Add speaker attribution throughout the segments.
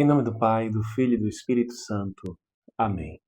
Speaker 1: Em nome do Pai, do Filho e do Espírito Santo. Amém.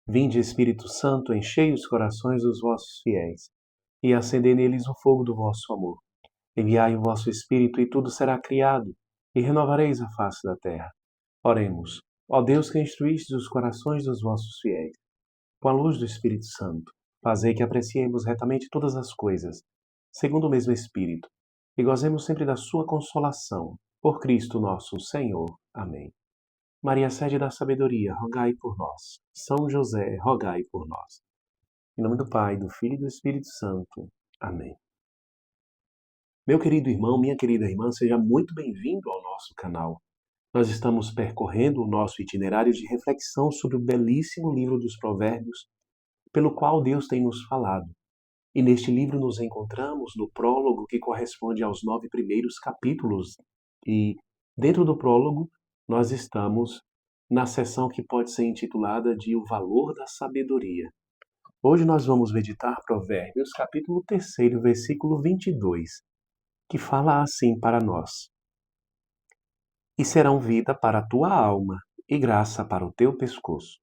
Speaker 1: Vinde, Espírito Santo, enchei os corações dos vossos fiéis e acendei neles o fogo do vosso amor. Enviai o vosso Espírito e tudo será criado, e renovareis a face da terra. Oremos. Ó Deus, que instruístes os corações dos vossos fiéis, com a luz do Espírito Santo, fazei que apreciemos retamente todas as coisas, segundo o mesmo Espírito, e gozemos sempre da sua consolação. Por Cristo nosso Senhor. Amém. Maria, sede da sabedoria, rogai por nós. São José, rogai por nós. Em nome do Pai, do Filho e do Espírito Santo. Amém. Meu querido irmão, minha querida irmã, seja muito bem-vindo ao nosso canal. Nós estamos percorrendo o nosso itinerário de reflexão sobre o belíssimo livro dos Provérbios, pelo qual Deus tem nos falado. E neste livro nos encontramos no prólogo que corresponde aos 9 primeiros capítulos. E dentro do prólogo, nós estamos na seção que pode ser intitulada de O Valor da Sabedoria. Hoje nós vamos meditar Provérbios, capítulo 3, versículo 22, que fala assim para nós: E serão vida para a tua alma e graça para o teu pescoço.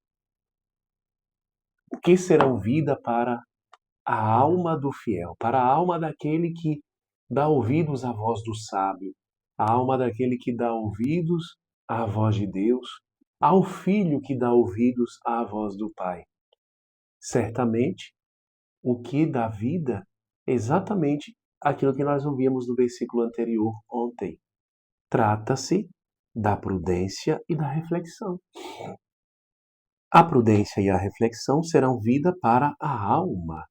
Speaker 1: O que serão vida para a alma do fiel, para a alma daquele que dá ouvidos à voz do sábio, a alma daquele que dá ouvidos à voz de Deus, ao filho que dá ouvidos à voz do Pai. Certamente, o que dá vida é exatamente aquilo que nós ouvimos no versículo anterior ontem. Trata-se da prudência e da reflexão. A prudência e a reflexão serão vida para a alma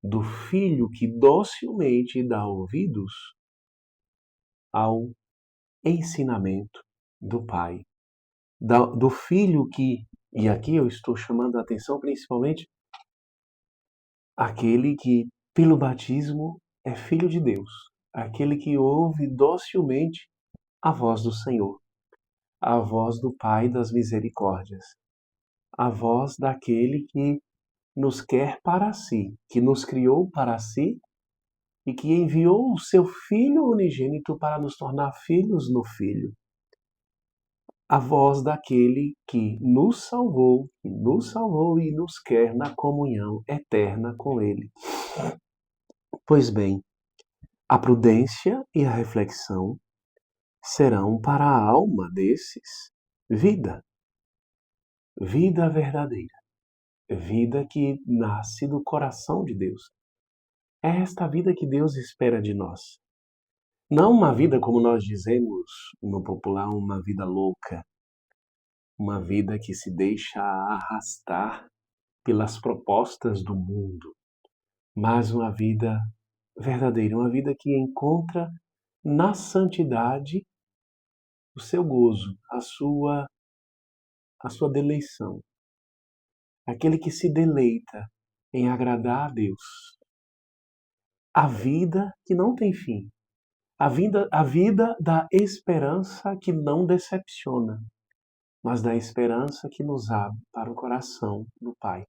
Speaker 1: do filho que docilmente dá ouvidos ao ensinamento do pai. Do filho que, e aqui eu estou chamando a atenção principalmente, aquele que, pelo batismo, é filho de Deus. Aquele que ouve docilmente a voz do Senhor, a voz do Pai das misericórdias, a voz daquele que nos quer para si, que nos criou para si e que enviou o seu Filho unigênito para nos tornar filhos no Filho. A voz daquele que nos salvou e nos quer na comunhão eterna com Ele. Pois bem, a prudência e a reflexão serão para a alma desses vida. Vida verdadeira. Vida que nasce do coração de Deus. É esta vida que Deus espera de nós. Não uma vida, como nós dizemos no popular, uma vida louca. Uma vida que se deixa arrastar pelas propostas do mundo. Mas uma vida verdadeira, uma vida que encontra na santidade o seu gozo, a sua deleição. Aquele que se deleita em agradar a Deus. A vida que não tem fim. A vida da esperança que não decepciona, mas da esperança que nos abre para o coração do Pai.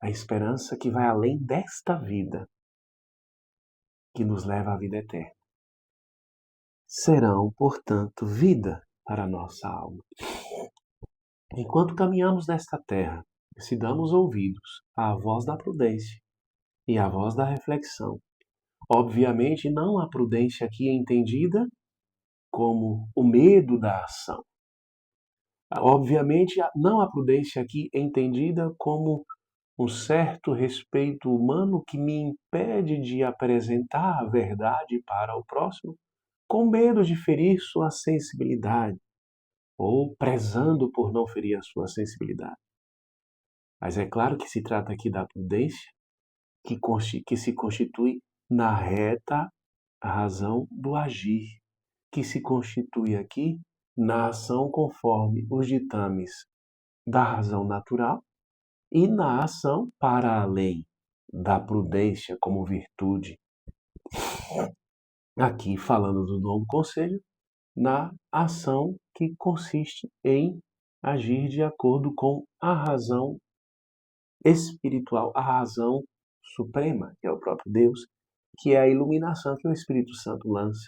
Speaker 1: A esperança que vai além desta vida, que nos leva à vida eterna. Serão, portanto, vida para a nossa alma. Enquanto caminhamos nesta terra, se damos ouvidos à voz da prudência e à voz da reflexão, obviamente não a prudência aqui entendida como o medo da ação. Obviamente não a prudência aqui entendida como um certo respeito humano que me impede de apresentar a verdade para o próximo, com medo de ferir sua sensibilidade, ou prezando por não ferir a sua sensibilidade. Mas é claro que se trata aqui da prudência, que se constitui na reta razão do agir, que se constitui aqui na ação conforme os ditames da razão natural e na ação para além da prudência como virtude. Aqui, falando do novo conselho, na ação que consiste em agir de acordo com a razão espiritual, a razão suprema, que é o próprio Deus, que é a iluminação que o Espírito Santo lança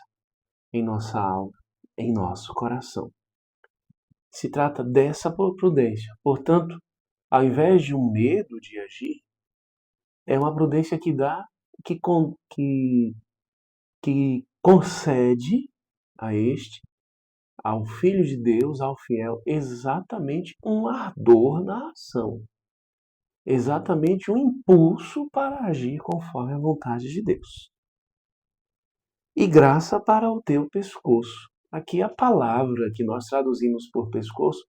Speaker 1: em nossa alma, em nosso coração. Se trata dessa prudência. Portanto, ao invés de um medo de agir, é uma prudência que concede a este, ao Filho de Deus, ao fiel, exatamente um ardor na ação, exatamente um impulso para agir conforme a vontade de Deus. E graça para o teu pescoço. Aqui a palavra que nós traduzimos por pescoço,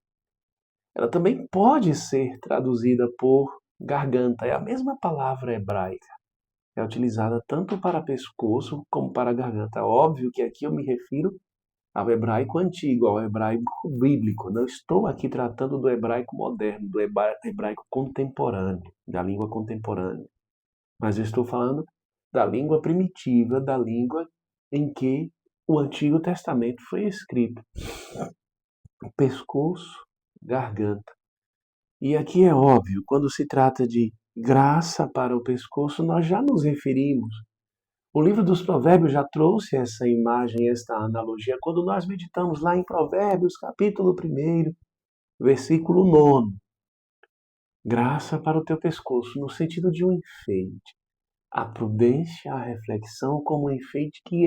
Speaker 1: ela também pode ser traduzida por garganta. É a mesma palavra hebraica. É utilizada tanto para pescoço como para garganta. Óbvio que aqui eu me refiro ao hebraico antigo, ao hebraico bíblico. Não estou aqui tratando do hebraico moderno, do hebraico contemporâneo, da língua contemporânea. Mas eu estou falando da língua primitiva, da língua em que o Antigo Testamento foi escrito. Pescoço, garganta. E aqui é óbvio, quando se trata de graça para o pescoço, nós já nos referimos. O livro dos Provérbios já trouxe essa imagem, esta analogia, quando nós meditamos lá em Provérbios, capítulo 1, versículo 9. Graça para o teu pescoço, no sentido de um enfeite. A prudência, a reflexão como um enfeite que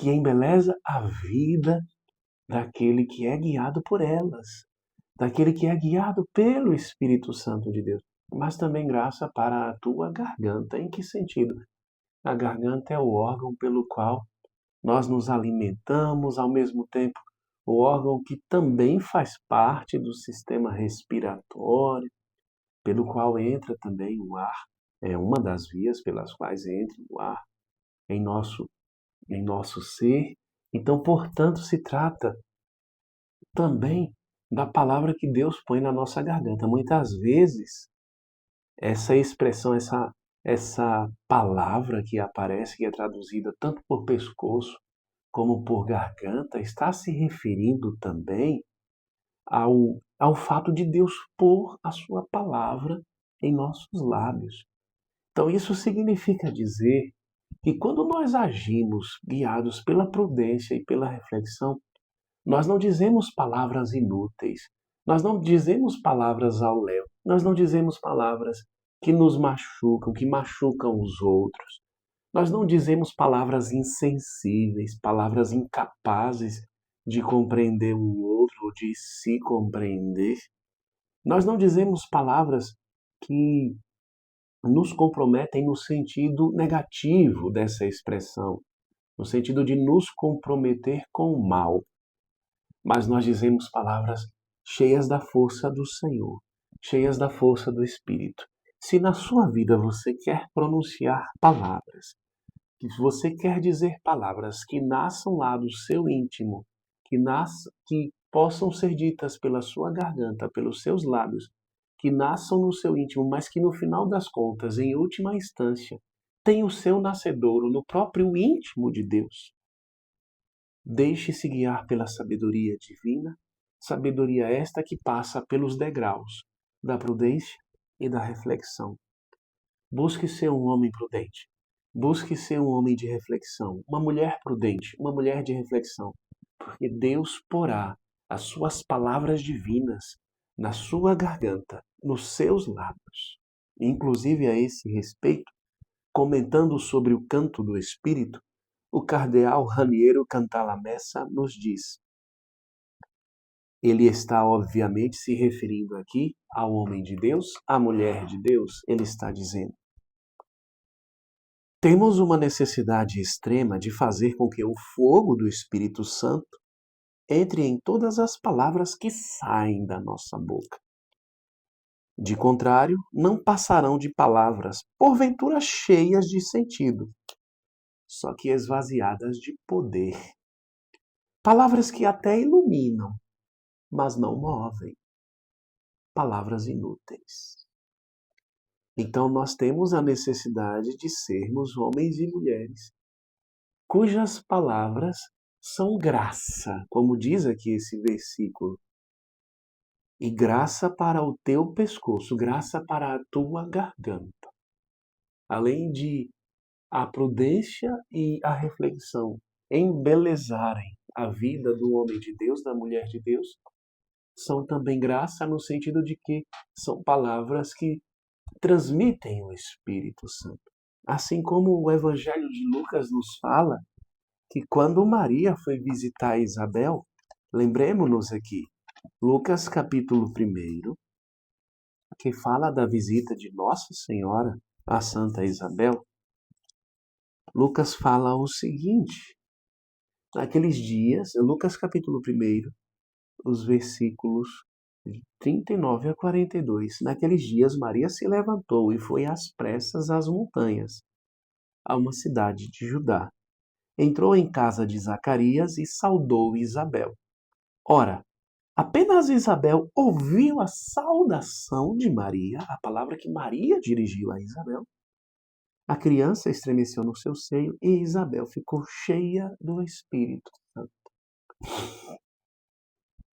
Speaker 1: embeleza a vida daquele que é guiado por elas, daquele que é guiado pelo Espírito Santo de Deus. Mas também graça para a tua garganta. Em que sentido? A garganta é o órgão pelo qual nós nos alimentamos, ao mesmo tempo, o órgão que também faz parte do sistema respiratório, pelo qual entra também o ar. É uma das vias pelas quais entra o ar em nosso ser. Então, portanto, se trata também da palavra que Deus põe na nossa garganta. Muitas vezes, essa expressão, essa palavra que aparece, que é traduzida tanto por pescoço como por garganta, está se referindo também ao fato de Deus pôr a sua palavra em nossos lábios. Então, isso significa dizer que quando nós agimos guiados pela prudência e pela reflexão, nós não dizemos palavras inúteis, nós não dizemos palavras ao léu, nós não dizemos palavras que nos machucam, que machucam os outros. Nós não dizemos palavras insensíveis, palavras incapazes de compreender o outro ou de se compreender. Nós não dizemos palavras que nos comprometem no sentido negativo dessa expressão, no sentido de nos comprometer com o mal. Mas nós dizemos palavras cheias da força do Senhor, cheias da força do Espírito. Se na sua vida você quer pronunciar palavras, que você quer dizer palavras que nasçam lá do seu íntimo, que possam ser ditas pela sua garganta, pelos seus lábios, que nasçam no seu íntimo, mas que no final das contas, em última instância, tenham o seu nascedouro no próprio íntimo de Deus. Deixe-se guiar pela sabedoria divina, sabedoria esta que passa pelos degraus da prudência e da reflexão. Busque ser um homem prudente. Busque ser um homem de reflexão, uma mulher prudente, uma mulher de reflexão, porque Deus porá as suas palavras divinas na sua garganta, nos seus lábios. Inclusive a esse respeito, comentando sobre o canto do Espírito, o cardeal Raniero Cantalamessa nos diz: ele está obviamente se referindo aqui ao homem de Deus, à mulher de Deus. Ele está dizendo: temos uma necessidade extrema de fazer com que o fogo do Espírito Santo entre em todas as palavras que saem da nossa boca. De contrário, não passarão de palavras, porventura cheias de sentido, só que esvaziadas de poder. Palavras que até iluminam, mas não movem. Palavras inúteis. Então nós temos a necessidade de sermos homens e mulheres cujas palavras são graça, como diz aqui esse versículo. E graça para o teu pescoço, graça para a tua garganta. Além de a prudência e a reflexão embelezarem a vida do homem de Deus, da mulher de Deus, são também graça no sentido de que são palavras que transmitem o Espírito Santo. Assim como o Evangelho de Lucas nos fala que quando Maria foi visitar Isabel, lembremos-nos aqui, Lucas capítulo 1, que fala da visita de Nossa Senhora a Santa Isabel, Lucas fala o seguinte, naqueles dias, Lucas capítulo 1, os versículos de 39 a 42, naqueles dias Maria se levantou e foi às pressas às montanhas, a uma cidade de Judá. Entrou em casa de Zacarias e saudou Isabel. Ora, apenas Isabel ouviu a saudação de Maria, a palavra que Maria dirigiu a Isabel. A criança estremeceu no seu seio e Isabel ficou cheia do Espírito Santo.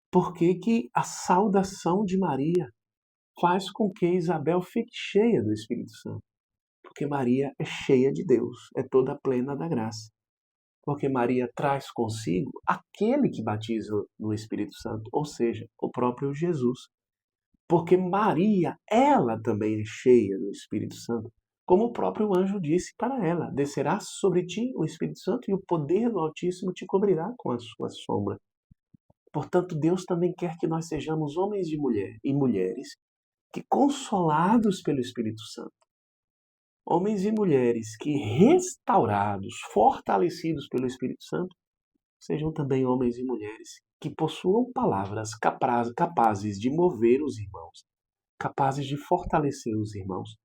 Speaker 1: Por que que a saudação de Maria faz com que Isabel fique cheia do Espírito Santo? Porque Maria é cheia de Deus, é toda plena da graça. Porque Maria traz consigo aquele que batiza no Espírito Santo, ou seja, o próprio Jesus. Porque Maria, ela também é cheia do Espírito Santo, como o próprio anjo disse para ela: descerá sobre ti o Espírito Santo e o poder do Altíssimo te cobrirá com a sua sombra. Portanto, Deus também quer que nós sejamos homens e mulheres que, consolados pelo Espírito Santo, homens e mulheres que, restaurados, fortalecidos pelo Espírito Santo, sejam também homens e mulheres que possuam palavras capazes de mover os irmãos, capazes de fortalecer os irmãos,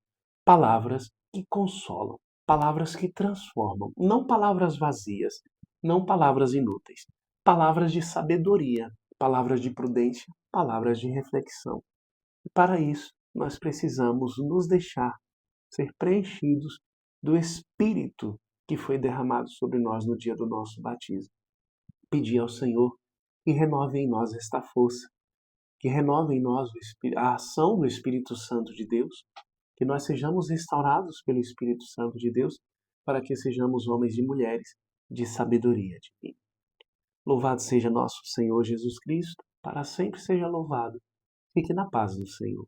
Speaker 1: palavras que consolam, palavras que transformam, não palavras vazias, não palavras inúteis, palavras de sabedoria, palavras de prudência, palavras de reflexão. E para isso, nós precisamos nos deixar ser preenchidos do Espírito que foi derramado sobre nós no dia do nosso batismo. Pedir ao Senhor que renove em nós esta força, que renove em nós a ação do Espírito Santo de Deus, que nós sejamos restaurados pelo Espírito Santo de Deus, para que sejamos homens e mulheres de sabedoria divina. Louvado seja nosso Senhor Jesus Cristo, para sempre seja louvado. Fique na paz do Senhor.